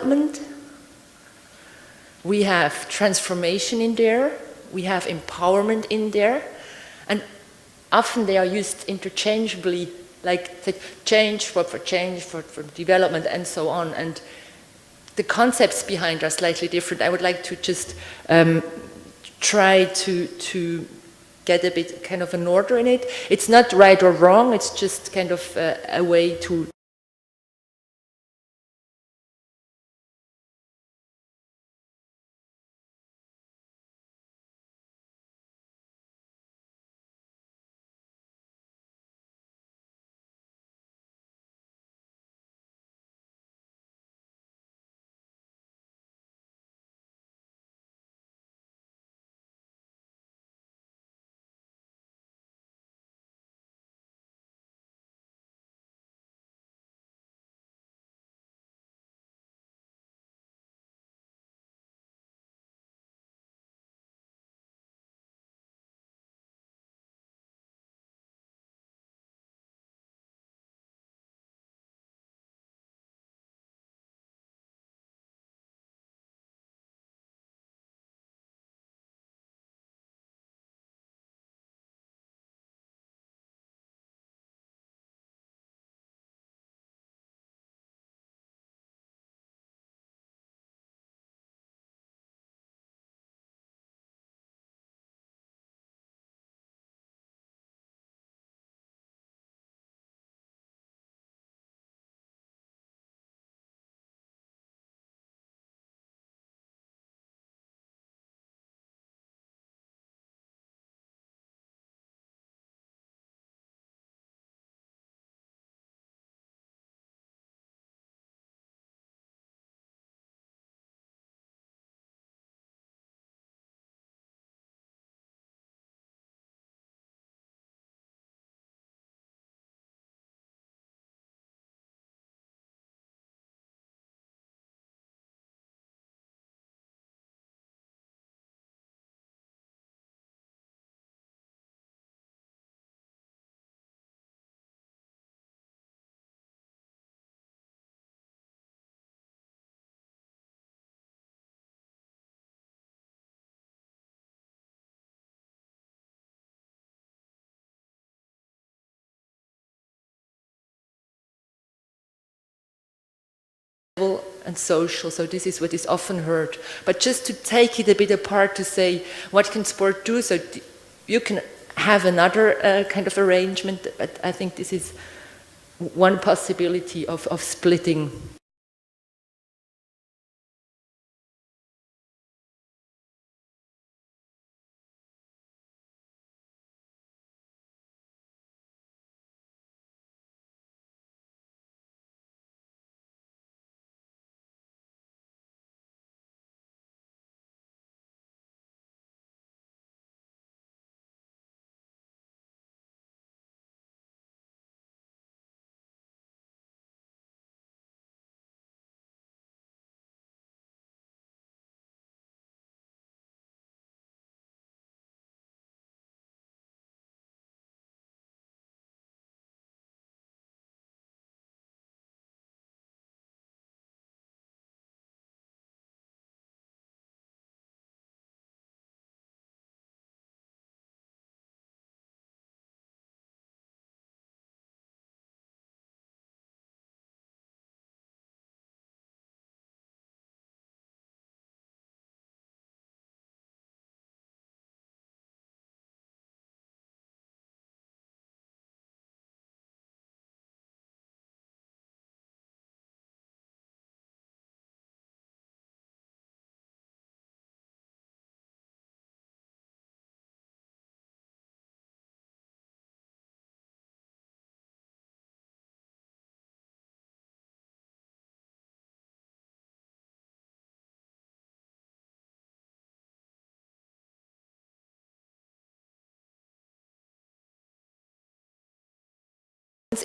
development, we have transformation in there, we have empowerment in there, and often they are used interchangeably, like the change for development and so on. And the concepts behind are slightly different. I would like to just try to get a bit kind of an order in it. It's not right or wrong, it's just kind of a way to and social, so this is what is often heard. But just to take it a bit apart to say, what can sport do? So you can have another kind of arrangement, but I think this is one possibility of splitting.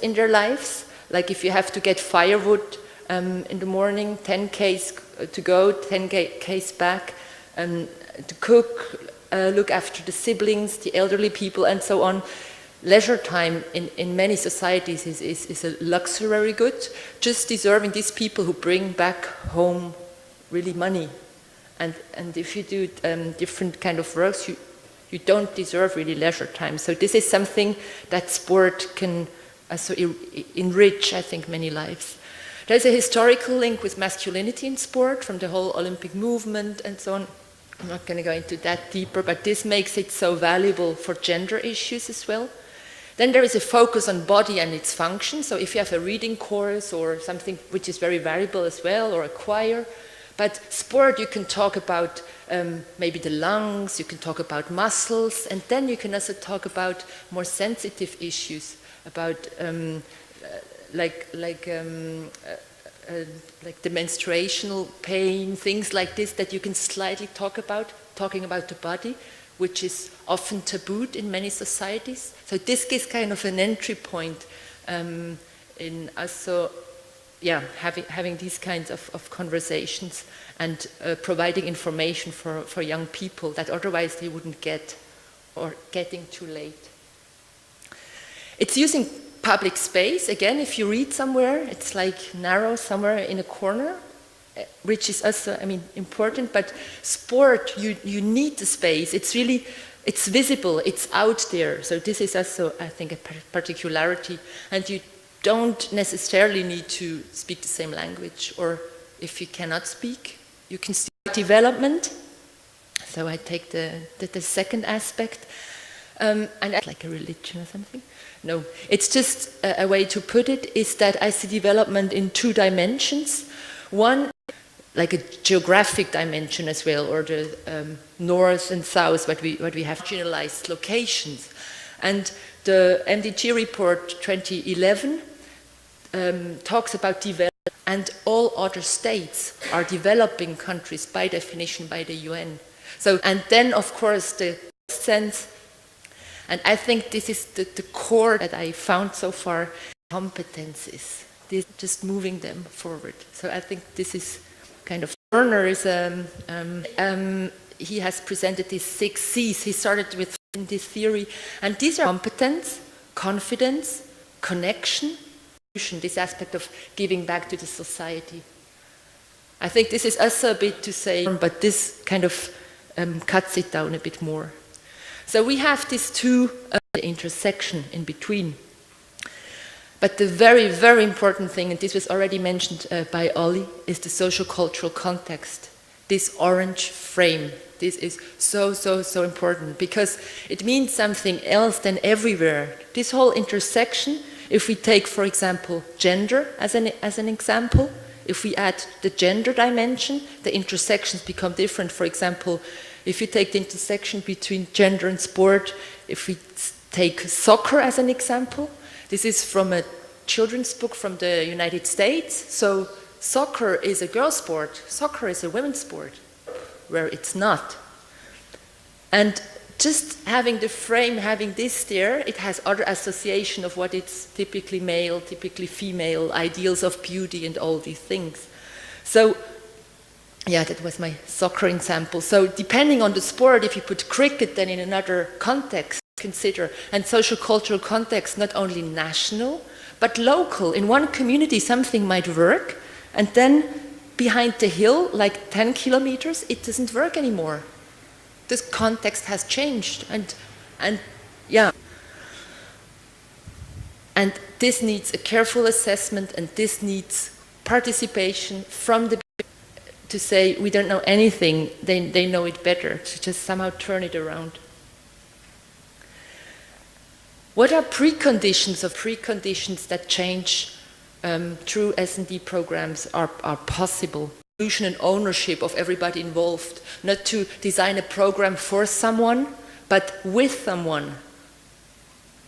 In their lives, like if you have to get firewood in the morning, 10 k's to go, 10 k's back, to cook, look after the siblings, the elderly people, and so on. leisure time in many societies is a luxury good, just deserving these people who bring back home really money. And if you do different kind of works, you don't deserve really leisure time. So this is something that sport can also enrich, I think, many lives. There's a historical link with masculinity in sport from the whole Olympic movement and so on. I'm not going to go into that deeper, but this makes it so valuable for gender issues as well. Then there is a focus on body and its function. So if you have a reading course or something which is very variable as well, or a choir, but sport you can talk about maybe the lungs, you can talk about muscles, and then you can also talk about more sensitive issues, about like the menstruational pain, things like this that you can slightly talking about the body, which is often tabooed in many societies. So this gives kind of an entry point in also, having these kinds of conversations and providing information for young people that otherwise they wouldn't get, or getting too late. It's using public space. Again, if you read somewhere, it's like narrow somewhere in a corner, which is also, important. But sport, you need the space. It's visible, it's out there. So this is also, I think, a particularity. And you don't necessarily need to speak the same language. Or if you cannot speak, you can see development. So I take the second aspect. And like a religion or something. No, it's just a way to put it, is that I see development in two dimensions. One, like a geographic dimension as well, or the north and south, what we have regionalized locations. And the MDG report 2011 talks about development, and all other states are developing countries by definition by the UN. So, and then of course the sense. And I think this is the core that I found so far, competencies, just moving them forward. So I think this is kind of, Werner is, he has presented these 6 C's. He started with this theory, and these are competence, confidence, connection, this aspect of giving back to the society. I think this is also a bit to say, but this kind of cuts it down a bit more. So we have these two intersection in between. But the very, very important thing, and this was already mentioned by Ollie, is the social-cultural context. This orange frame, this is so, so, so important, because it means something else than everywhere. This whole intersection, if we take, for example, gender as an example, if we add the gender dimension, the intersections become different. For example, if you take the intersection between gender and sport, if we take soccer as an example, this is from a children's book from the United States. So soccer is a girl's sport, soccer is a women's sport, where it's not. And just having the frame, having this there, it has other association of what it's typically male, typically female, ideals of beauty and all these things. So yeah, that was my soccer example. So depending on the sport, if you put cricket then in another context, consider, and social cultural context, not only national, but local. In one community something might work, and then behind the hill, like 10 kilometers, it doesn't work anymore. This context has changed, and yeah. And this needs a careful assessment, and this needs participation from the to say we don't know anything, they know it better, to just somehow turn it around. What are preconditions that change through S&D programs are possible? Inclusion and ownership of everybody involved, not to design a program for someone, but with someone,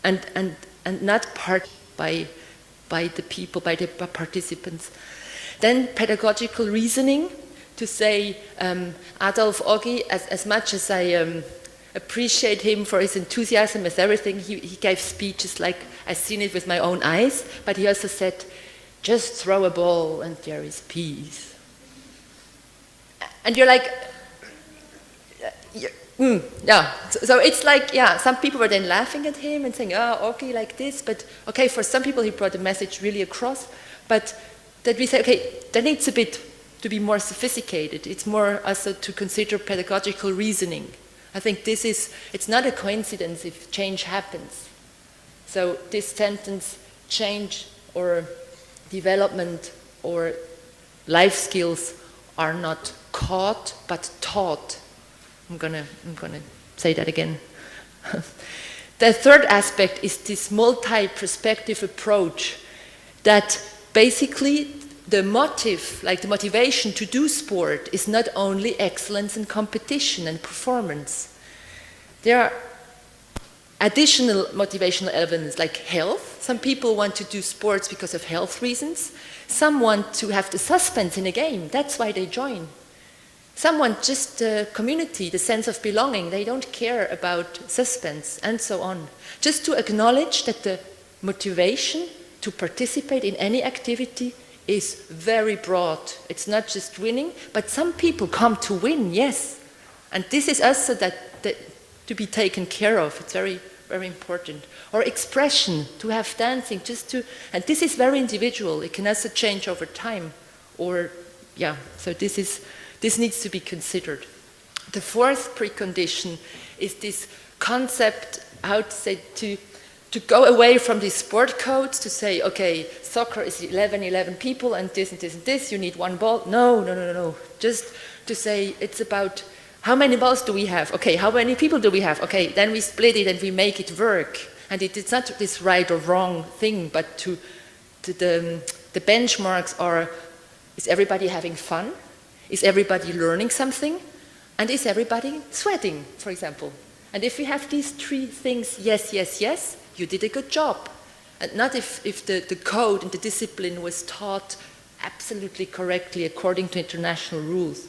and not part by the people, by the participants. Then pedagogical reasoning, to say Adolf Oggi, as much as I appreciate him for his enthusiasm with everything, he gave speeches like, I've seen it with my own eyes, but he also said, just throw a ball and there is peace. And you're like, Yeah, so it's like, yeah, some people were then laughing at him and saying, oh, okay, like this, but okay, for some people he brought the message really across, but that we say, okay, that needs a bit to be more sophisticated. It's more also to consider pedagogical reasoning. I think this is, it's not a coincidence if change happens. So this sentence, change or development or life skills are not caught, but taught. I'm gonna say that again. The third aspect is this multi-perspective approach that basically the motive, like the motivation to do sport, is not only excellence and competition and performance. There are additional motivational elements like health. Some people want to do sports because of health reasons. Some want to have the suspense in a game. That's why they join. Some want just the community, the sense of belonging. They don't care about suspense and so on. Just to acknowledge that the motivation to participate in any activity is very broad. It's not just winning, but some people come to win, yes. And this is also that to be taken care of. It's very, very important. Or expression, to have dancing, and this is very individual. It can also change over time. Or, yeah, so this needs to be considered. The fourth precondition is this concept, how to say, to go away from these sport codes, to say, okay, soccer is 11 people and this and this and this, you need one ball. No. Just to say it's about how many balls do we have? Okay, how many people do we have? Okay, then we split it and we make it work. And it's not this right or wrong thing, but the benchmarks are, is everybody having fun? Is everybody learning something? And is everybody sweating, for example? And if we have these three things, yes, you did a good job. And not if the code and the discipline was taught absolutely correctly according to international rules.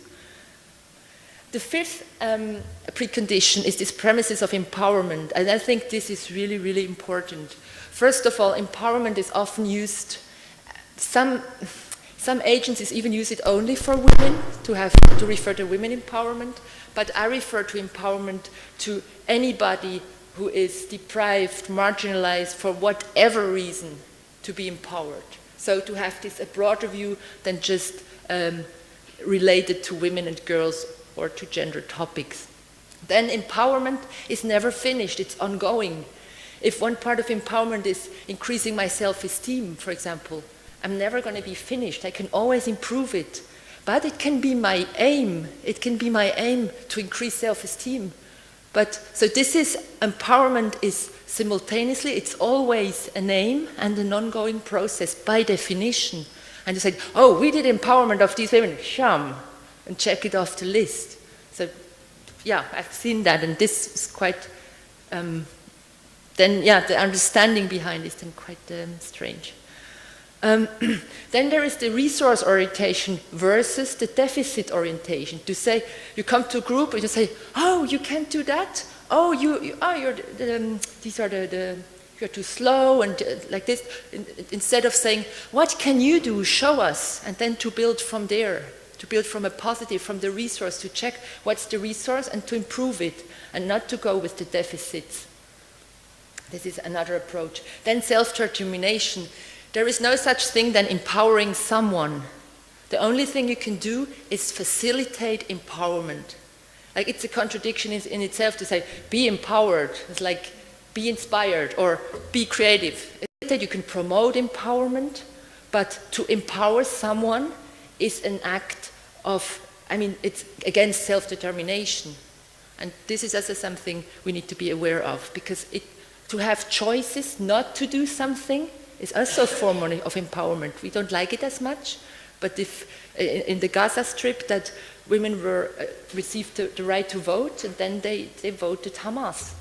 The fifth precondition is this premises of empowerment, and I think this is really, really important. First of all, empowerment is often used, some agencies even use it only for women, to refer to women empowerment, but I refer to empowerment to anybody who is deprived, marginalized for whatever reason to be empowered. So to have this a broader view than just related to women and girls or to gender topics. Then empowerment is never finished, it's ongoing. If one part of empowerment is increasing my self-esteem, for example, I'm never going to be finished. I can always improve it. But it can be my aim. It can be my aim to increase self-esteem. But so this is, empowerment is simultaneously, it's always an aim and an ongoing process by definition. And you say, oh, we did empowerment of these women, sham, and check it off the list. So yeah, I've seen that, and this is quite, then yeah, the understanding behind it is then quite strange. Then there is the resource orientation versus the deficit orientation. To say, you come to a group and you say, oh, you can't do that. Oh, you're too slow and like this. Instead of saying, what can you do? Show us, and then to build from there, to build from a positive, from the resource, to check what's the resource and to improve it, and not to go with the deficits. This is another approach. Then self-determination. There is no such thing than empowering someone. The only thing you can do is facilitate empowerment. Like, it's a contradiction in itself to say, be empowered. It's like, be inspired or be creative. That you can promote empowerment, but to empower someone is an act of, it's against self-determination. And this is also something we need to be aware of, because to have choices not to do something is also a form of empowerment. We don't like it as much, but if in the Gaza Strip that women received the right to vote, and then they voted Hamas.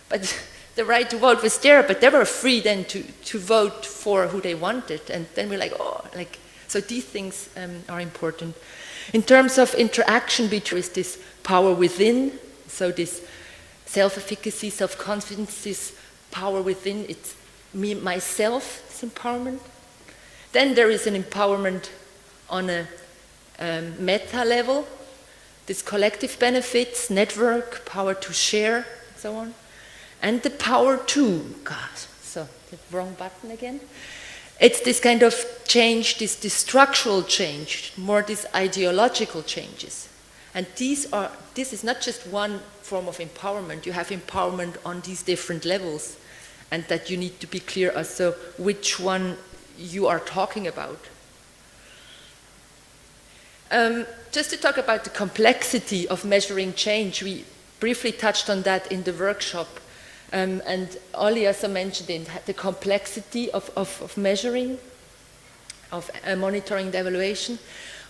But the right to vote was there, but they were free then to vote for who they wanted, and then we're like, so these things are important. In terms of interaction between this power within, so this self-efficacy, self-confidence, this power within, it's me, myself, this empowerment. Then there is an empowerment on a meta level this collective benefits, network, power to share, and so on. And the power to, gosh, so the wrong button again. It's this kind of change, this structural change, more these ideological changes. And this is not just one form of empowerment. You have empowerment on these different levels, and that you need to be clear as to which one you are talking about. Just to talk about the complexity of measuring change, we briefly touched on that in the workshop. And Ollie also mentioned it, the complexity of measuring, of monitoring and evaluation.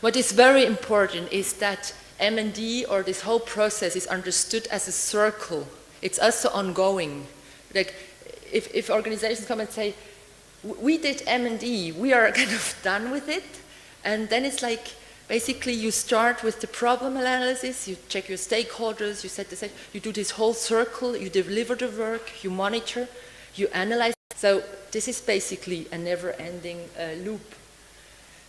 What is very important is that M&D, or this whole process, is understood as a circle. It's also ongoing. Like, if organizations come and say, we did M&D, we are kind of done with it, and then it's like, basically, you start with the problem analysis, you check your stakeholders, you set the stage, you do this whole circle, you deliver the work, you monitor, you analyze. So this is basically a never-ending loop.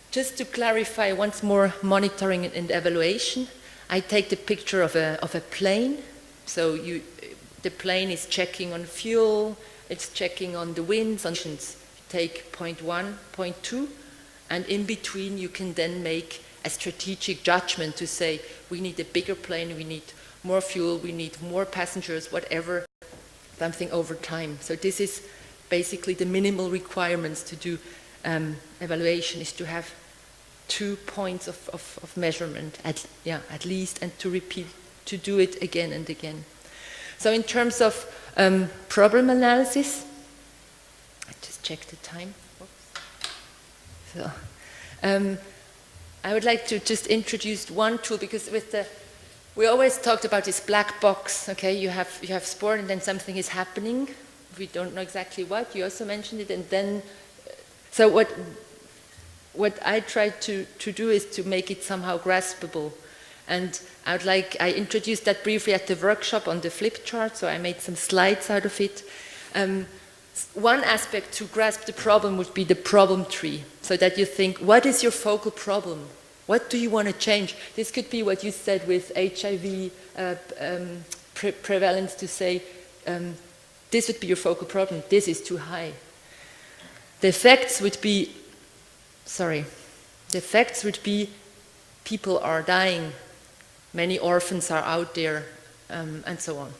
Just to clarify once more, monitoring and evaluation, I take the picture of a plane. So the plane is checking on fuel, it's checking on the winds, you take point 1, point 2, and in between you can then make a strategic judgment to say, we need a bigger plane, we need more fuel, we need more passengers, whatever, something over time. So this is basically the minimal requirements to do evaluation, is to have 2 points of measurement, at least, and to repeat, to do it again and again. So in terms of problem analysis, I just checked the time. So, I would like to just introduce one tool, because we always talked about this black box. Okay, you have sport, and then something is happening. We don't know exactly what. You also mentioned it, and then so what I tried to do is to make it somehow graspable, and I introduced that briefly at the workshop on the flip chart. So I made some slides out of it. One aspect to grasp the problem would be the problem tree, so that you think, what is your focal problem? What do you want to change? This could be what you said with HIV prevalence, to say, this would be your focal problem, this is too high. The effects would be people are dying, many orphans are out there, and so on.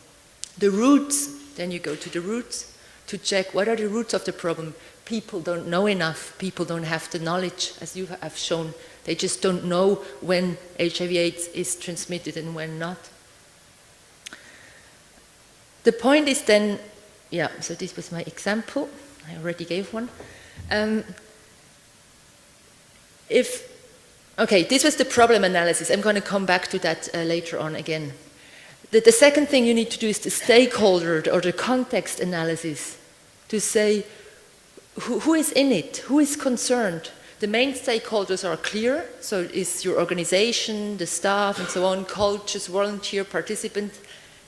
The roots, then you go to the roots, to check what are the roots of the problem. People don't know enough, people don't have the knowledge, as you have shown. They just don't know when HIV/AIDS is transmitted and when not. The point is then, so this was my example, I already gave one. This was the problem analysis. I'm going to come back to that later on again. The second thing you need to do is the stakeholder or the context analysis, to say who is in it, who is concerned. The main stakeholders are clear, so it's your organization, the staff, and so on, coaches, volunteer, participants,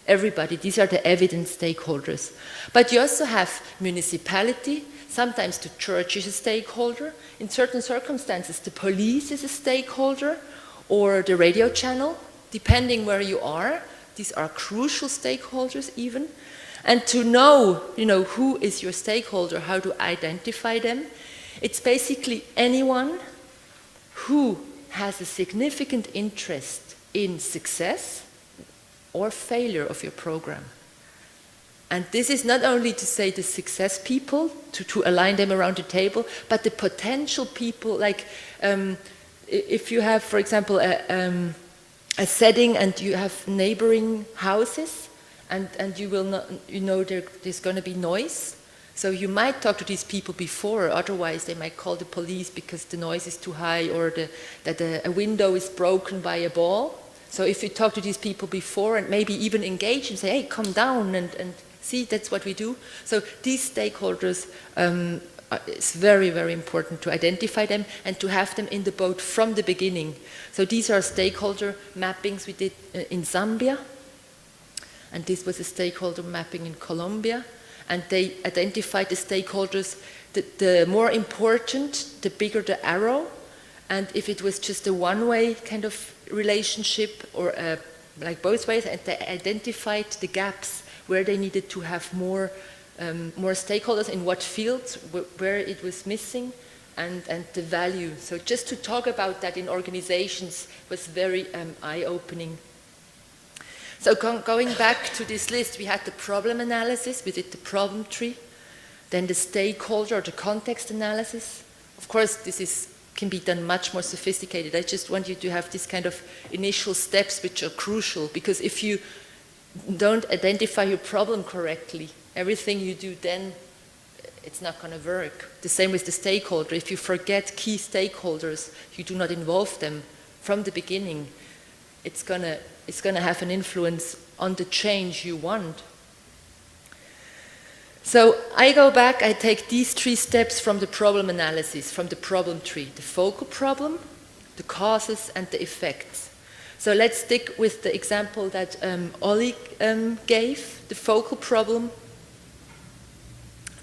everybody. These are the evident stakeholders. But you also have municipality. Sometimes the church is a stakeholder. In certain circumstances, the police is a stakeholder, or the radio channel, depending where you are. These are crucial stakeholders even. And to know, who is your stakeholder, how to identify them, it's basically anyone who has a significant interest in success or failure of your program. And this is not only to say the success people, to align them around the table, but the potential people, like if you have, for example, a setting and you have neighboring houses, and you will not, there's going to be noise. So you might talk to these people before, otherwise they might call the police because the noise is too high, or that a window is broken by a ball. So if you talk to these people before and maybe even engage and say, hey, come down and see, that's what we do. So these stakeholders, it's very, very important to identify them and to have them in the boat from the beginning. So these are stakeholder mappings we did in Zambia. And this was a stakeholder mapping in Colombia. And they identified the stakeholders, the more important, the bigger the arrow. And if it was just a one-way kind of relationship, or like both ways, and they identified the gaps where they needed to have more stakeholders, in what fields, where it was missing, and the value. So just to talk about that in organizations was very eye-opening. So going back to this list, we had the problem analysis, we did the problem tree, then the stakeholder or the context analysis. Of course, this can be done much more sophisticated. I just want you to have this kind of initial steps which are crucial, because if you don't identify your problem correctly, everything you do then, it's not going to work. The same with the stakeholder. If you forget key stakeholders, you do not involve them from the beginning, it's going to have an influence on the change you want. So I go back, I take these 3 steps from the problem analysis, from the problem tree: the focal problem, the causes, and the effects. So let's stick with the example that Ollie gave, the focal problem,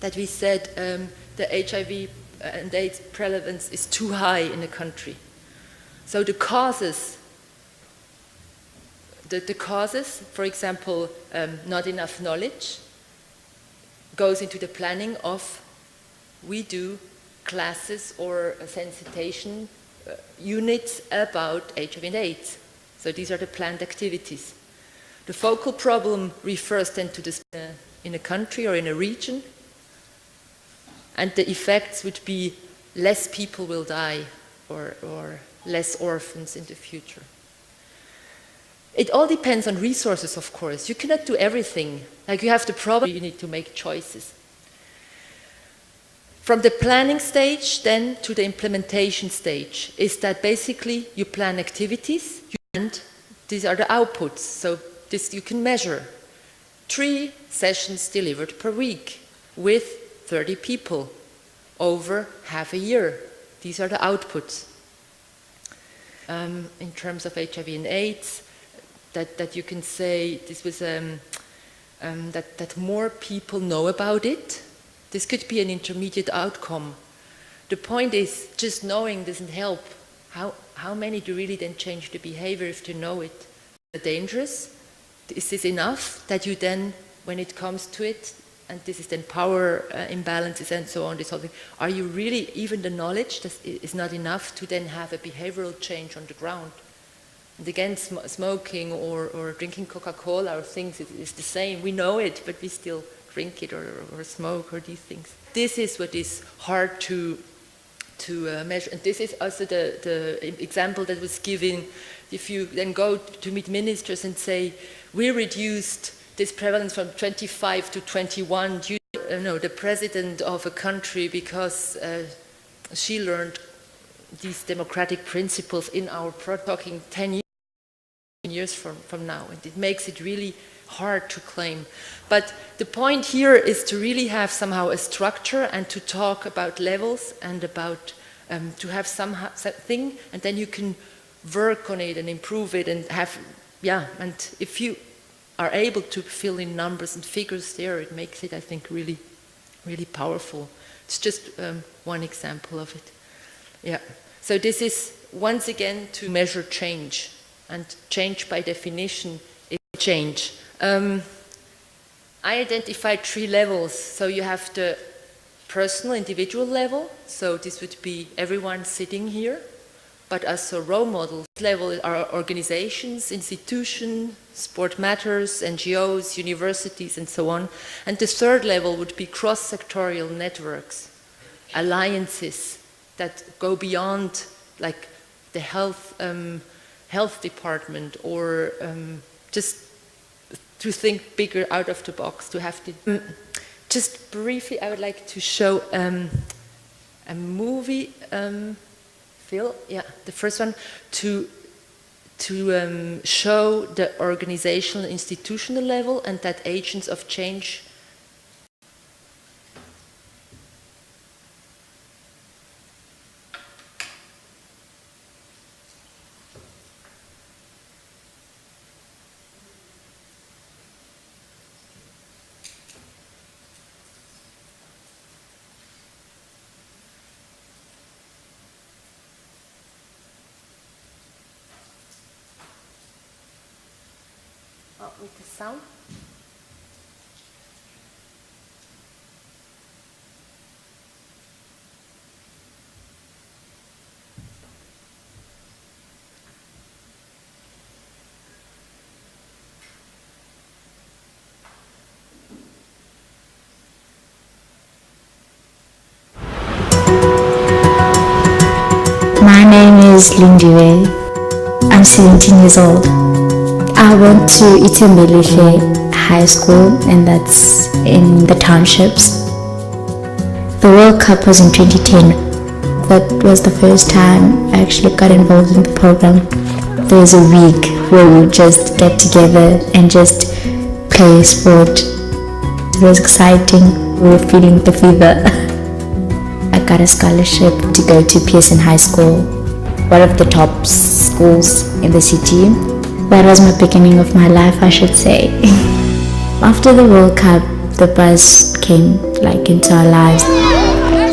that we said the HIV and AIDS prevalence is too high in the country. So the causes, the causes, for example, not enough knowledge, goes into the planning of, we do classes or sensitization units about HIV and AIDS. So these are the planned activities. The focal problem refers then to this in a country or in a region, and the effects would be less people will die or less orphans in the future. It all depends on resources, of course. You cannot do everything. Like, you have the problem, you need to make choices. From the planning stage then to the implementation stage is that basically you plan activities, and these are the outputs. So this you can measure. 3 sessions delivered per week with 30 people over half a year. These are the outputs. In terms of HIV and AIDS, that you can say this was that more people know about it. This could be an intermediate outcome. The point is, just knowing doesn't help. How many do really then change the behavior if you know it? Dangerous? Is this enough that you then, when it comes to it, and this is then power imbalances and so on, this whole thing, are you really, even the knowledge is not enough to then have a behavioral change on the ground? And again, smoking or drinking Coca-Cola or things is the same. We know it, but we still drink it or smoke or these things. This is what is hard to measure. And this is also the example that was given. If you then go to meet ministers and say, we reduced this prevalence from 25 to 21 due to the president of a country because she learned these democratic principles in our talking 10 years from now, and it makes it really hard to claim. But the point here is to really have somehow a structure and to talk about levels and about to have something, and then you can work on it and improve it and have, and if you are able to fill in numbers and figures there, it makes it, I think, really, really powerful. It's just one example of it. Yeah. So this is, once again, to measure change. And change, by definition, is change. I identified 3 levels. So you have the personal, individual level. So this would be everyone sitting here, but also role models. Level are organizations, institutions, sport matters, NGOs, universities, and so on. And the 3rd level would be cross-sectorial networks, alliances that go beyond, like, the health department, or just to think bigger out of the box, to have the... Just briefly, I would like to show a movie, Phil, the first one, to show the organizational, institutional level, and that agents of change with the sound. My name is Lindiwe. I'm 17 years old. I went to Itumeleng High School, and that's in the townships. The World Cup was in 2010. That was the first time I actually got involved in the program. There was a week where we would just get together and just play sport. It was exciting. We were feeling the fever. I got a scholarship to go to Pearson High School, one of the top schools in the city. That was my beginning of my life, I should say. After the World Cup, the bus came into our lives.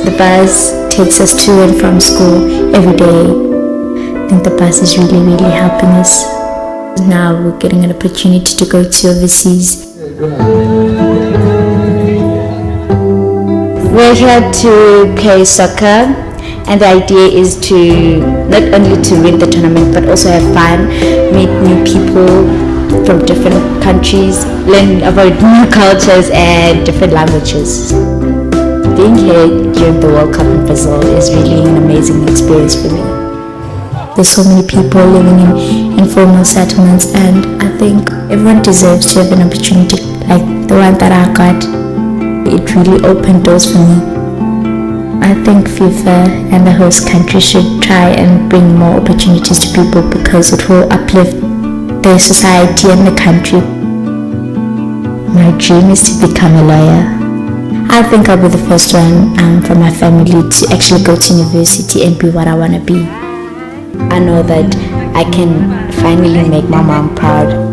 The bus takes us to and from school every day. I think the bus is really, really helping us. Now we're getting an opportunity to go to overseas. We're here to play soccer, and the idea is to not only to win the tournament but also have fun, meet new people from different countries, learn about new cultures and different languages. Being here during the World Cup in Brazil is really an amazing experience for me. There's so many people living in informal settlements, and I think everyone deserves to have an opportunity like the one that I got. It really opened doors for me. I think FIFA and the host country should try and bring more opportunities to people because it will uplift the society and the country. My dream is to become a lawyer. I think I'll be the first one from my family to actually go to university and be what I want to be. I know that I can finally make my mom proud.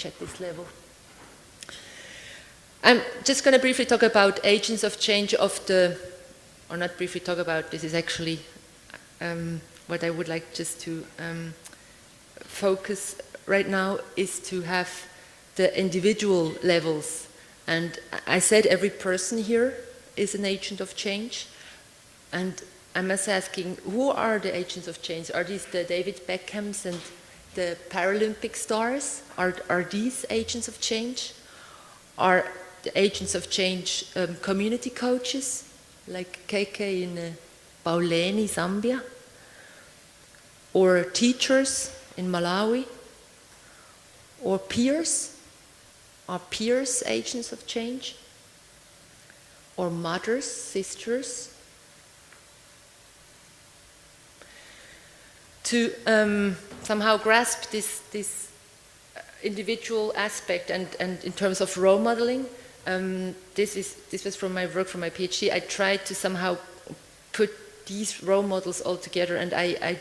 At this level. I'm just going to briefly talk about agents of change or not briefly talk about, this is actually what I would like just to focus right now is to have the individual levels. And I said every person here is an agent of change. And I'm also asking, who are the agents of change? Are these the David Beckhams and the Paralympic stars? Are these agents of change? Are the agents of change community coaches, like KK in Bauleni, Zambia? Or teachers in Malawi? Or peers? Are peers agents of change? Or mothers, sisters? To somehow grasp this individual aspect and in terms of role modeling, this was from my work for my PhD. I tried to somehow put these role models all together, and I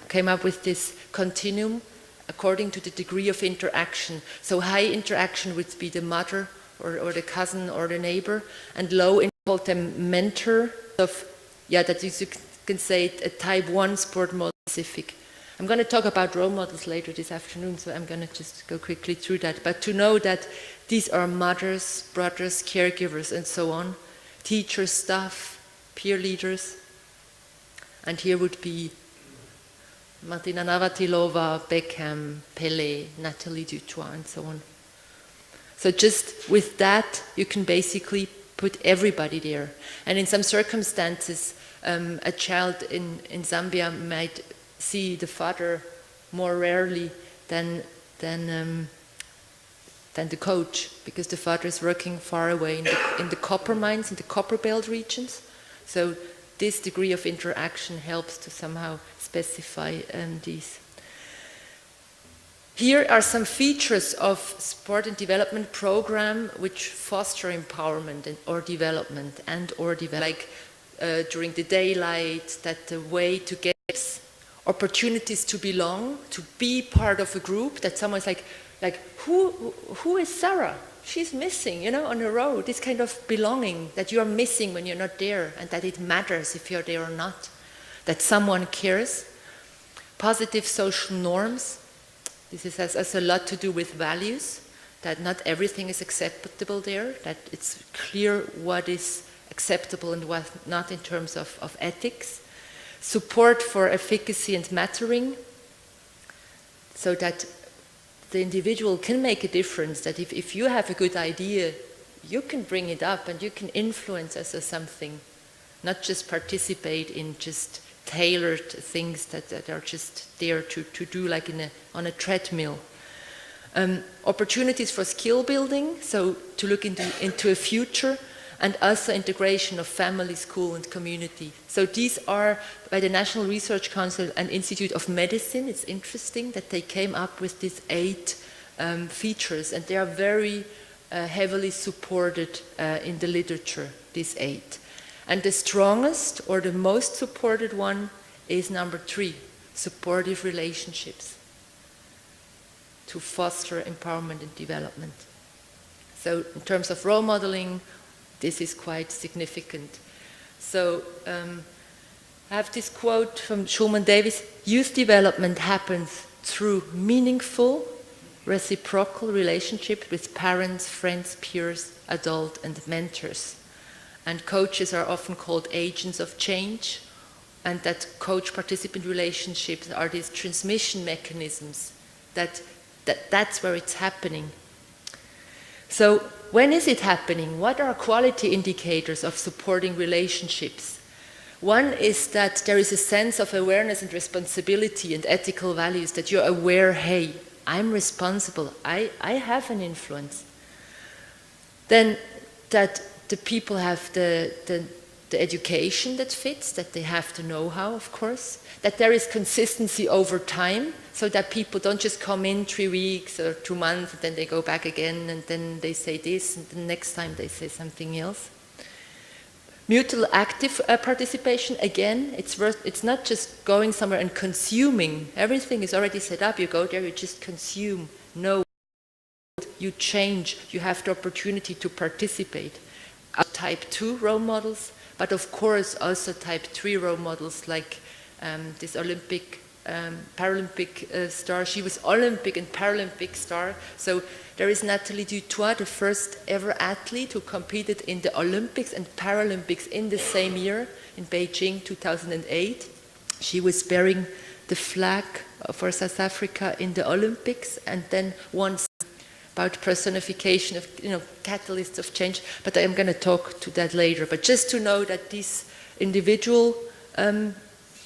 came up with this continuum according to the degree of interaction. So high interaction would be the mother or the cousin or the neighbor, and low called them mentor that you can say a type 1 sport model specific. I'm going to talk about role models later this afternoon, so I'm going to just go quickly through that. But to know that these are mothers, brothers, caregivers, and so on, teachers, staff, peer leaders, and here would be Martina Navratilova, Beckham, Pelé, Nathalie Dutoit, and so on. So just with that, you can basically put everybody there. And in some circumstances, a child in Zambia might see the father more rarely than the coach, because the father is working far away in the copper mines, in the copper belt regions. So this degree of interaction helps to somehow specify these. Here are some features of sport and development program which foster empowerment or development like during the daylight, that the way to get opportunities to belong, to be part of a group, that someone's like who is Sarah? She's missing, on the road. This kind of belonging that you are missing when you're not there, and that it matters if you're there or not, that someone cares. Positive social norms. This has a lot to do with values, that not everything is acceptable there, that it's clear what is acceptable and what not in terms of ethics. Support for efficacy and mattering, so that the individual can make a difference, that if you have a good idea, you can bring it up and you can influence us as something, not just participate in just tailored things that are just there to do like on a treadmill. Opportunities for skill building, so to look into a future, and also integration of family, school, and community. So these are by the National Research Council and Institute of Medicine. It's interesting that they came up with these 8 features, and they are very heavily supported in the literature, these 8. And the strongest or the most supported one is number 3, supportive relationships to foster empowerment and development. So in terms of role modeling, this is quite significant. So I have this quote from Schulman Davis: youth development happens through meaningful, reciprocal relationships with parents, friends, peers, adults, and mentors. And coaches are often called agents of change, and that coach-participant relationships are these transmission mechanisms, that's where it's happening. So when is it happening? What are quality indicators of supporting relationships? One is that there is a sense of awareness and responsibility and ethical values, that you're aware, hey, I'm responsible, I have an influence. Then that the people have the education that fits, that they have the know-how, of course, that there is consistency over time, so that people don't just come in 3 weeks or 2 months, and then they go back again, and then they say this, and the next time they say something else. Mutual active participation, again, it's not just going somewhere and consuming. Everything is already set up. You go there, you just consume. No, you change. You have the opportunity to participate. Type 2 role models, but of course also type 3 role models, like this Paralympic star. She was Olympic and Paralympic star. So there is Nathalie Dutoit, the first ever athlete who competed in the Olympics and Paralympics in the same year in Beijing 2008. She was bearing the flag for South Africa in the Olympics, and then once about personification of, catalysts of change, but I'm going to talk to that later. But just to know that these individual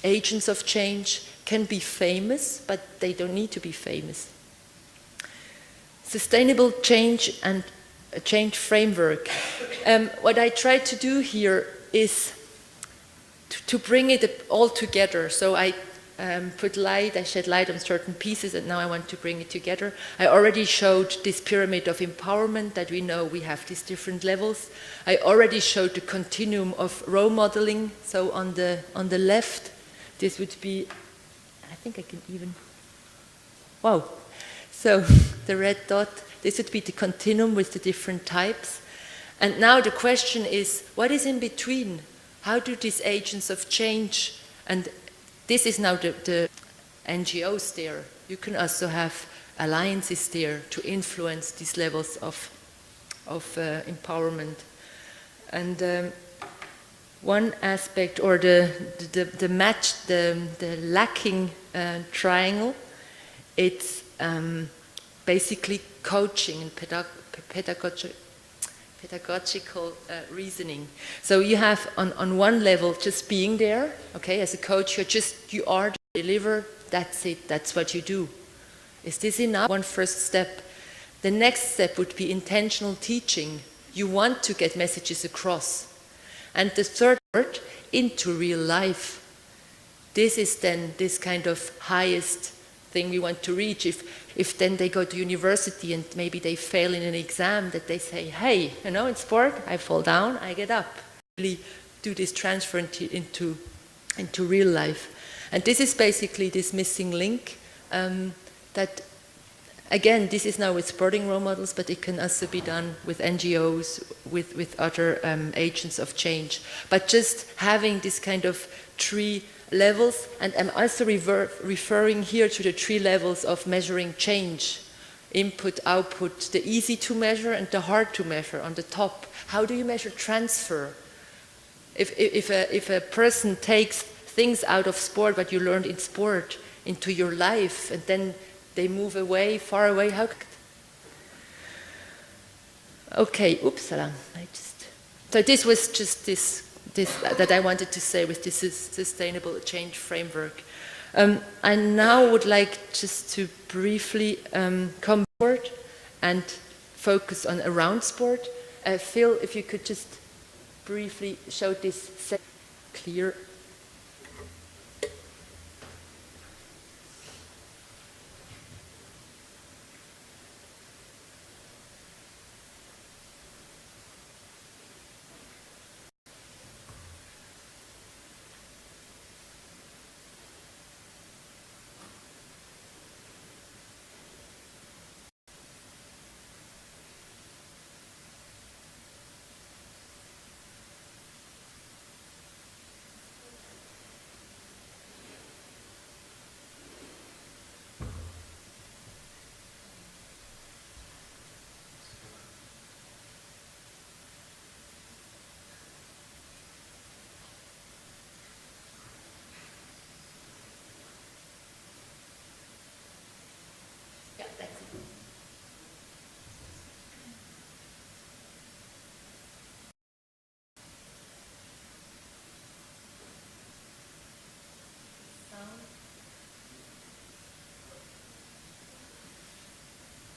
agents of change can be famous, but they don't need to be famous. Sustainable change and a change framework. What I try to do here is to bring it all together. So I shed light on certain pieces, and now I want to bring it together. I already showed this pyramid of empowerment, that we know we have these different levels. I already showed the continuum of role modeling. So on the left, this would be, I think I can even, wow. So the red dot, this would be the continuum with the different types. And now the question is, what is in between? How do these agents of change, and this is now the NGOs there. You can also have alliances there to influence these levels of empowerment. And one aspect, or the lacking triangle, it's basically coaching and pedagogical reasoning. So you have on one level just being there, okay, as a coach, you are to deliver that's it, that's what you do. Is this enough? One first step. The next step would be intentional teaching. You want to get messages across. And the third word, into real life. This is then this kind of highest thing we want to reach. If then they go to university and maybe they fail in an exam, that they say, hey, in sport, I fall down, I get up. Really do this transfer into real life. And this is basically this missing link that, again, this is now with sporting role models, but it can also be done with NGOs, with other agents of change. But just having this kind of 3 levels, and I'm also referring here to the 3 levels of measuring change. Input, output, the easy to measure and the hard to measure on the top. How do you measure transfer? If a person takes things out of sport, what you learned in sport, into your life, and then they move away, far away, how? Okay, oopsala. So this was just this that I wanted to say with this sustainable change framework. I now would like just to briefly come forward and focus on around sport. Phil, if you could just briefly show this clear.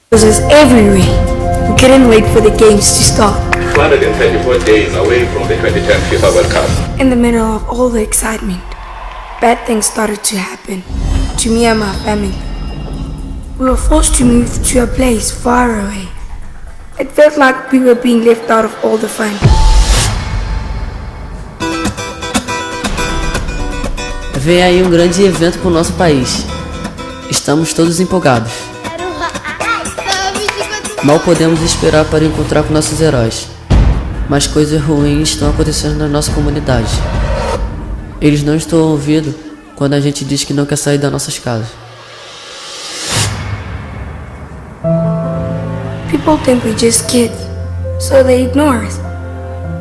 Roses everywhere. We couldn't wait for the games to start. 234 days away from the 2010 FIFA World Cup. In the middle of all the excitement, bad things started to happen to me and my family. We were forced to move to a place far away. It felt like we were being left out of all the fun. Vem aí um grande evento para o nosso país. Estamos todos empolgados. Mal podemos esperar para encontrar com nossos heróis. Mas coisas ruins estão acontecendo na nossa comunidade. Eles não estão ouvindo quando a gente diz que não quer sair das nossas casas. People think we're just kids, so they ignore us.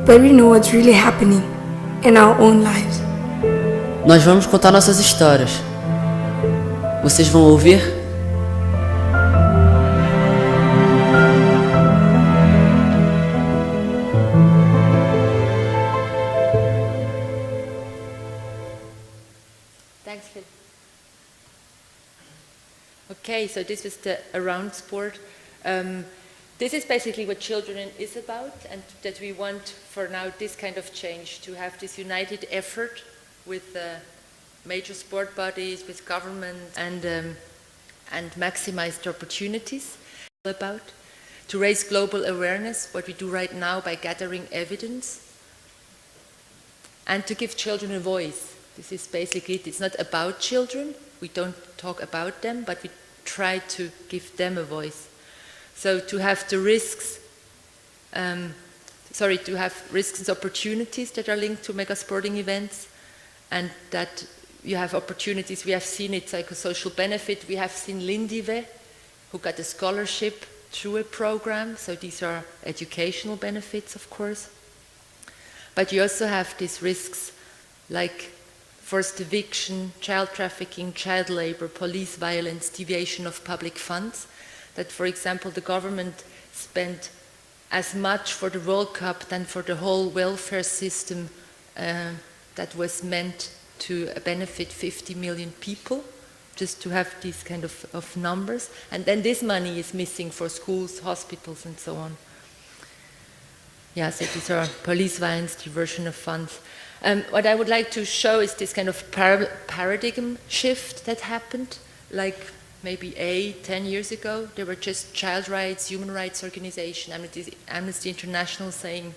But we know what's really happening in our own lives. Nós vamos contar nossas histórias. Vocês vão ouvir? Thanks, Phil. Okay, so this is the around sport. This is basically what children is about, and that we want for now this kind of change, to have this united effort with major sport bodies, with government, and maximize the opportunities about, to raise global awareness, what we do right now by gathering evidence, and to give children a voice. This is basically it. It's not about children. We don't talk about them, but we try to give them a voice. So to have the risks, to have risks and opportunities that are linked to mega sporting events, and that you have opportunities. We have seen it, psychosocial benefit. We have seen Lindive, who got a scholarship through a program. So these are educational benefits, of course. But you also have these risks like forced eviction, child trafficking, child labor, police violence, deviation of public funds. That, for example, the government spent as much for the World Cup than for the whole welfare system that was meant to benefit 50 million people. just to have these kind of numbers. And then this money is missing for schools, hospitals, and so on. Yeah, so these are police violence, diversion of funds. What I would like to show is this kind of paradigm shift that happened, like maybe 10 years ago. There were just child rights, human rights organizations, Amnesty International saying,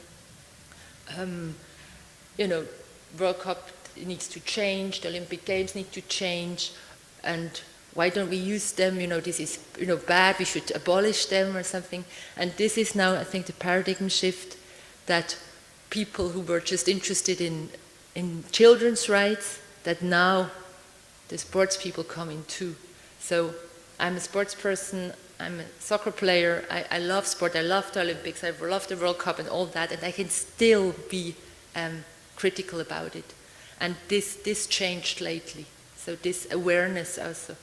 World Cup needs to change, the Olympic Games need to change, and why don't we use them? This is bad, we should abolish them or something. And this is now, I think, the paradigm shift that people who were just interested in children's rights, that now the sports people come in too. So I'm a sports person, I'm a soccer player, I love sport, I love the Olympics, I love the World Cup and all that, and I can still be critical about it. And this changed lately, so this awareness also.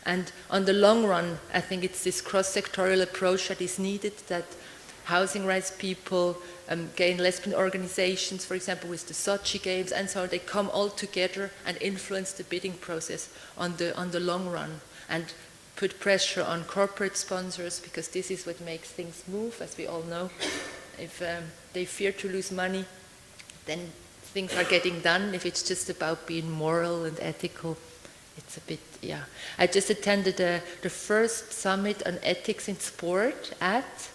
And on the long run, I think it's this cross-sectorial approach that is needed, that housing rights people, gay and lesbian organizations, for example, with the Sochi Games and so on, they come all together and influence the bidding process on the long run and put pressure on corporate sponsors, because this is what makes things move, as we all know. If they fear to lose money, then things are getting done. If it's just about being moral and ethical, it's a bit, yeah. I just attended the first summit on ethics in sport at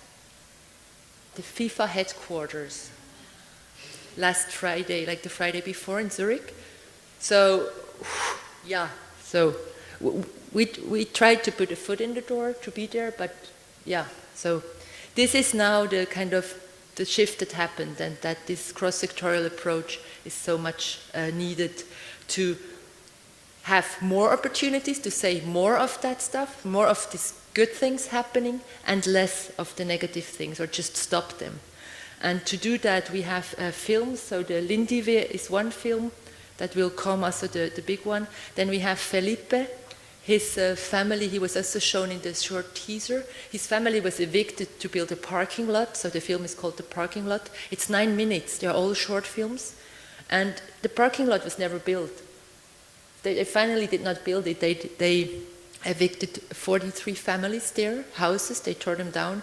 the FIFA headquarters last Friday, like the Friday before in Zurich. So, yeah, so we tried to put a foot in the door to be there, but yeah, so this is now the kind of the shift that happened, and that this cross-sectorial approach is so much needed to have more opportunities to say more of that stuff, more of these good things happening, and less of the negative things, or just stop them. And to do that, we have films. So the Lindiwe is one film that will come, also the big one. Then we have Felipe. His family, he was also shown in the short teaser. His family was evicted to build a parking lot, so the film is called The Parking Lot. It's 9 minutes, they're all short films. And the parking lot was never built. They finally did not build it. They evicted 43 families there, houses, they tore them down.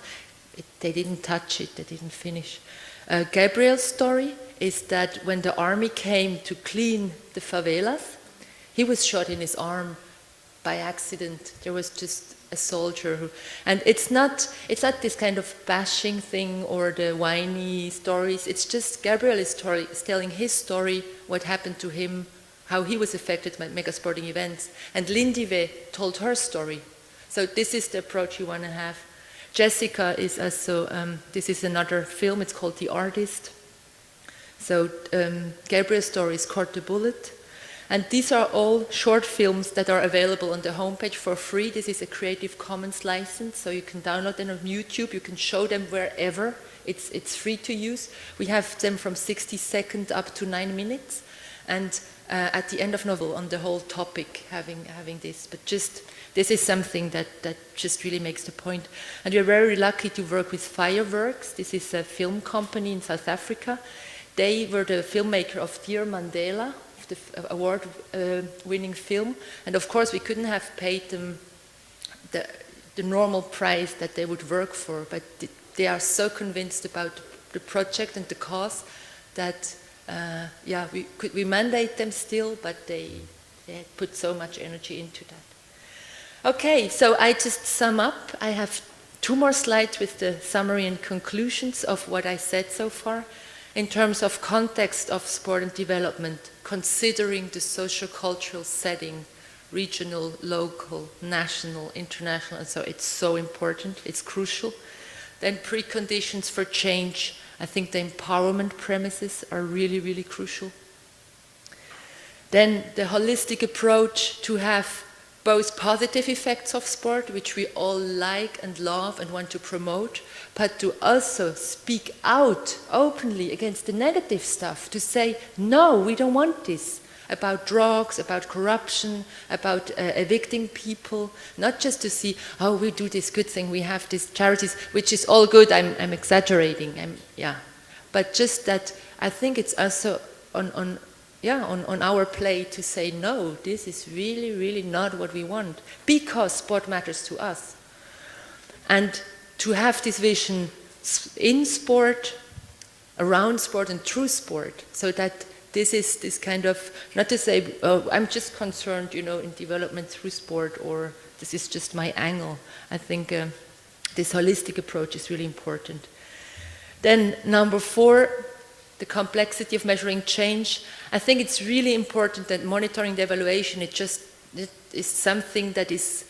They didn't touch it, they didn't finish. Gabriel's story is that when the army came to clean the favelas, he was shot in his arm by accident. There was just a soldier who, and it's not this kind of bashing thing or the whiny stories. It's just Gabriel is telling his story, what happened to him, how he was affected by mega sporting events. And Lindiwe told her story. So this is the approach you want to have. Jessica is also, this is another film, it's called The Artist. So Gabriel's story is Caught the Bullet. And these are all short films that are available on the homepage for free. This is a Creative Commons license, so you can download them on YouTube, you can show them wherever. It's free to use. We have them from 60 seconds up to 9 minutes. And at the end of novel on the whole topic, having this. But just, this is something that just really makes the point. And we're very lucky to work with Fireworks. This is a film company in South Africa. They were the filmmaker of Dear Mandela, the award-winning film. And of course, we couldn't have paid them the normal price that they would work for, but they are so convinced about the project and the cause that we mandate them still, but they put so much energy into that. Okay, so I just sum up. I have 2 more slides with the summary and conclusions of what I said so far in terms of context of sport and development, considering the socio-cultural setting, regional, local, national, international, and so it's so important, it's crucial. Then preconditions for change. I think the empowerment premises are really, really crucial. Then the holistic approach to have both positive effects of sport, which we all like and love and want to promote, but to also speak out openly against the negative stuff, to say, no, we don't want this, about drugs, about corruption, about evicting people, not just to see, oh, we do this good thing, we have these charities, which is all good, I'm exaggerating, but just that I think it's also on on our plate to say, no, this is really, really not what we want, because sport matters to us. And to have this vision in sport, around sport and through sport, so that this is this kind of, not to say, oh, I'm just concerned, in development through sport, or this is just my angle. I think this holistic approach is really important. Then number 4, the complexity of measuring change. I think it's really important that monitoring the evaluation, it is something that is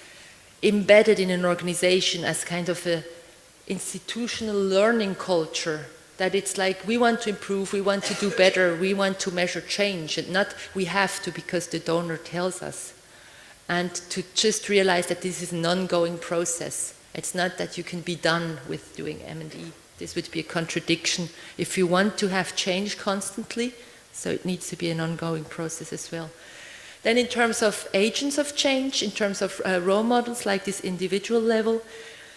embedded in an organization as kind of a institutional learning culture, that it's like we want to improve, we want to do better, we want to measure change, and not we have to because the donor tells us. And to just realize that this is an ongoing process. It's not that you can be done with doing M&E. This would be a contradiction if you want to have change constantly, so it needs to be an ongoing process as well. Then in terms of agents of change, in terms of role models like this individual level,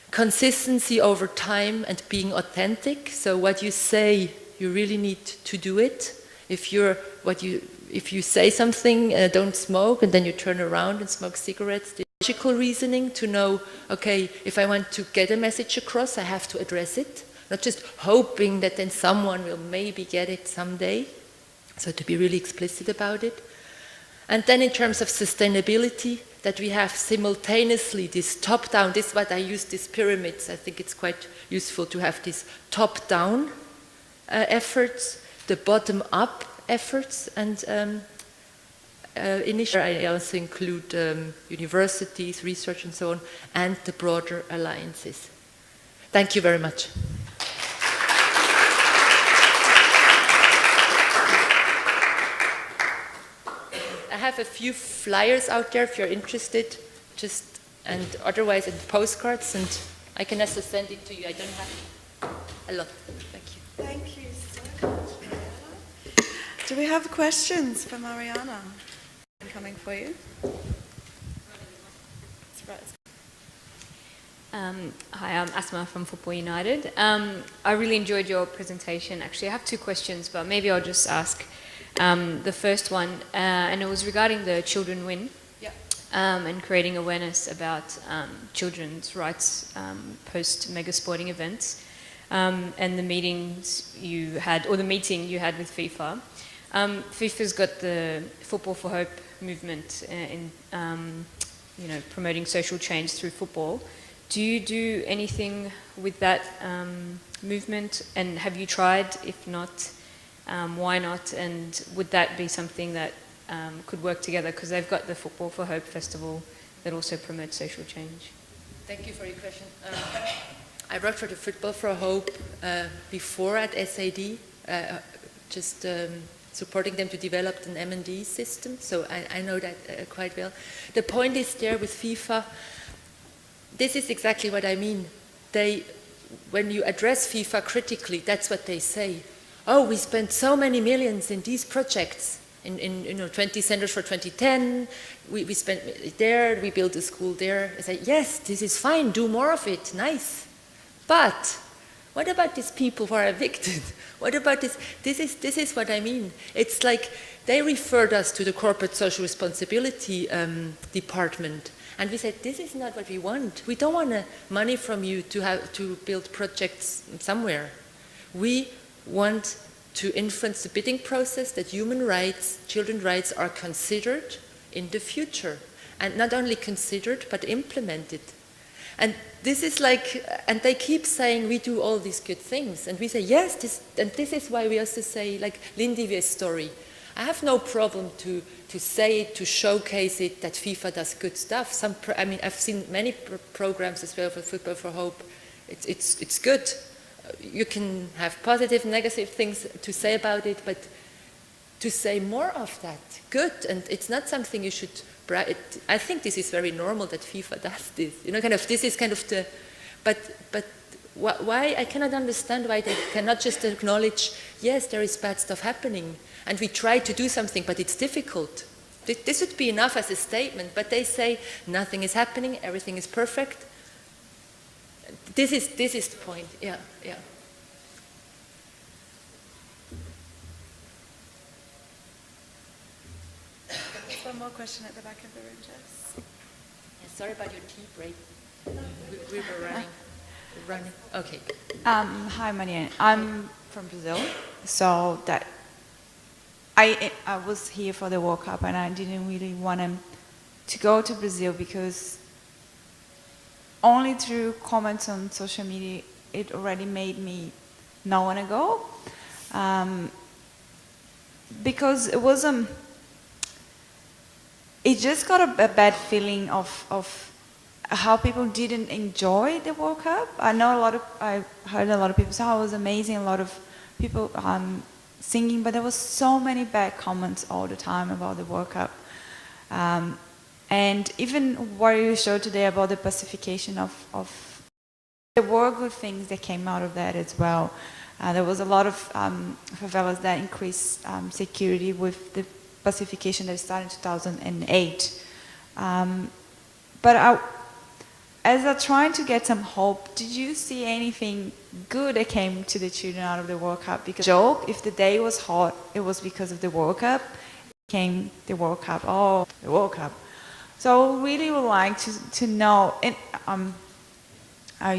consistency over time and being authentic. So what you say, you really need to do it. If you say something, don't smoke, and then you turn around and smoke cigarettes, the logical reasoning to know, okay, if I want to get a message across, I have to address it. Not just hoping that then someone will maybe get it someday. So to be really explicit about it. And then in terms of sustainability, that we have simultaneously this top-down, this is what I use, these pyramids. I think it's quite useful to have these top-down efforts, the bottom-up efforts, and initially I also include universities, research and so on, and the broader alliances. Thank you very much. I have a few flyers out there if you're interested, and otherwise in postcards, and I can also send it to you. I don't have a lot. Thank you. Thank you so much, Marianne. Do we have questions for Marianne? I'm coming for you. Hi, I'm Asma from Football United. I really enjoyed your presentation. Actually, I have 2 questions, but maybe I'll just ask the first one, and it was regarding the Children Win, and creating awareness about children's rights post-mega sporting events, and the meetings you had, or the meeting you had with FIFA. FIFA's got the Football for Hope movement in promoting social change through football. Do you do anything with that movement, and have you tried? If not, why not? And would that be something that could work together? Because they've got the Football for Hope festival that also promotes social change. Thank you for your question. I worked for the Football for Hope before at SAD, supporting them to develop an M&D system, so I know that quite well. The point is there with FIFA, this is exactly what I mean. When you address FIFA critically, that's what they say. Oh, we spent so many millions in these projects, in 20 centers for 2010, we spent there, we built a school there. I say, yes, this is fine, do more of it, nice. But what about these people who are evicted? What about this? This is what I mean. It's like they referred us to the corporate social responsibility department, and we said, this is not what we want. We don't want money from you to build projects somewhere. We want to influence the bidding process, that human rights, children's rights are considered in the future, and not only considered but implemented. And this is like, and they keep saying we do all these good things, and we say yes, this is why we also say, like Lindivier's story. I have no problem to say it, to showcase it, that FIFA does good stuff. I've seen many programs as well for Football for Hope. It's good. You can have positive, negative things to say about it, but to say more of that, good. And it's not something you should. I think this is very normal that FIFA does this. This is kind of the. But why I cannot understand why they cannot just acknowledge, yes, there is bad stuff happening, and we try to do something, but it's difficult. This would be enough as a statement, but they say nothing is happening, everything is perfect. This is the point. Yeah. There's one more question at the back of the room, Jess. Yeah, sorry about your tea break. We were running. Okay. Hi, Marianne. I'm from Brazil, so that I was here for the World Cup, and I didn't really want to go to Brazil because only through comments on social media it already made me not want to go, because it was it just got a bad feeling of how people didn't enjoy the World Cup. I heard a lot of people say, "Oh, it was amazing." A lot of people singing, but there was so many bad comments all the time about the World Cup. And even what you showed today about the pacification of there were good things that came out of that as well. There was a lot of favelas that increased security with the pacification that started in 2008. But as I'm trying to get some hope, did you see anything good that came to the children out of the World Cup? Because joke, if the day was hot, it was because of the World Cup. Came the World Cup, oh, the World Cup. So really would like to know, and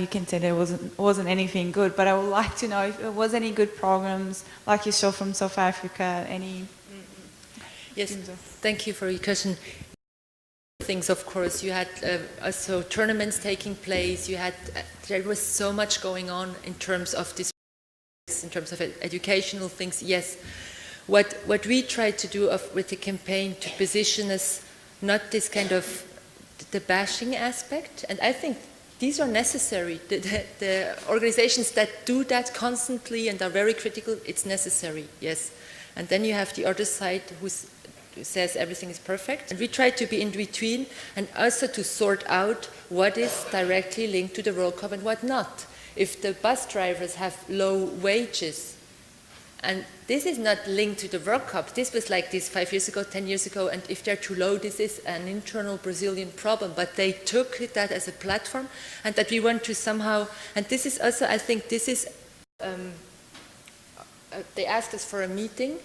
you can say there wasn't anything good, but I would like to know if there was any good programs, like you saw from South Africa, any... Yes, thank you for your question. Things, of course, you had also tournaments taking place. You had there was so much going on in terms of this, in terms of educational things. Yes, what we tried to do with the campaign to position us not this kind of the bashing aspect, and I think these are necessary. The organizations that do that constantly and are very critical, it's necessary. Yes, and then you have the other side who says everything is perfect. And we try to be in between and also to sort out what is directly linked to the World Cup and what not. If the bus drivers have low wages, and this is not linked to the World Cup, this was like this 5 years ago, 10 years ago, and if they're too low, this is an internal Brazilian problem. But they took that as a platform, and that we want to somehow, and this is also, I think this is, they asked us for a meeting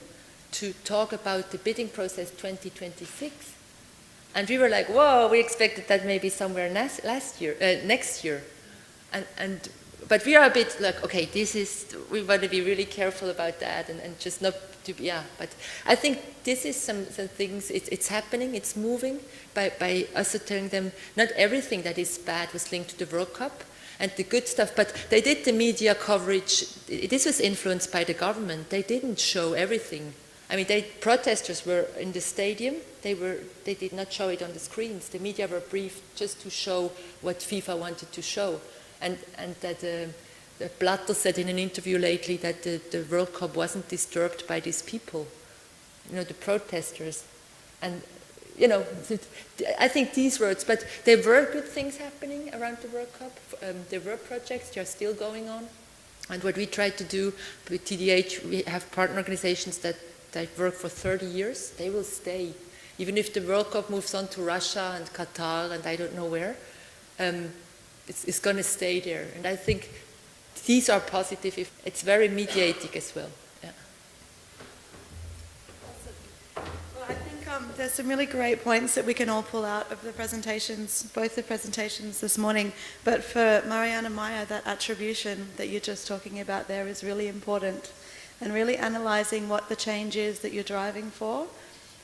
to talk about the bidding process 2026. And we were like, whoa, we expected that maybe somewhere next year. But we are a bit like, okay, we want to be really careful about that and just not to be, yeah. But I think this is some things, it's happening, it's moving by us telling them not everything that is bad was linked to the World Cup and the good stuff, but they did the media coverage. This was influenced by the government. They didn't show everything. I mean, protesters were in the stadium. They did not show it on the screens. The media were briefed just to show what FIFA wanted to show, and that Blatter said in an interview lately that the World Cup wasn't disturbed by these people, the protesters, and I think these words. But there were good things happening around the World Cup. There were projects. They are still going on, and what we tried to do with TDH, we have partner organizations that work for 30 years, they will stay. Even if the World Cup moves on to Russia and Qatar and I don't know where, it's going to stay there. And I think these are positive. It's very mediatic as well. Yeah. Well, I think there's some really great points that we can all pull out of the presentations, both the presentations this morning. But for Marianne and Meier, that attribution that you're just talking about there is really important. And really analysing what the change is that you're driving for,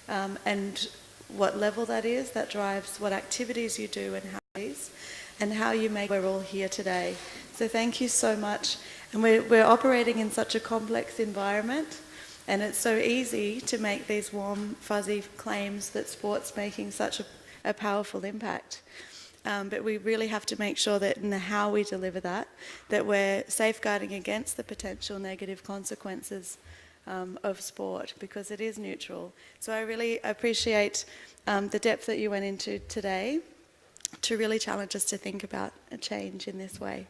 and what level that is that drives what activities you do and how you make we're all here today. So thank you so much. And we're operating in such a complex environment, and it's so easy to make these warm, fuzzy claims that sport's making such a powerful impact. But we really have to make sure that in how we deliver that we're safeguarding against the potential negative consequences of sport, because it is neutral. So I really appreciate the depth that you went into today to really challenge us to think about a change in this way.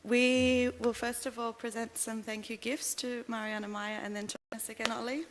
We will first of all present some thank you gifts to Marianne and Meier, and then join us again, Ollie.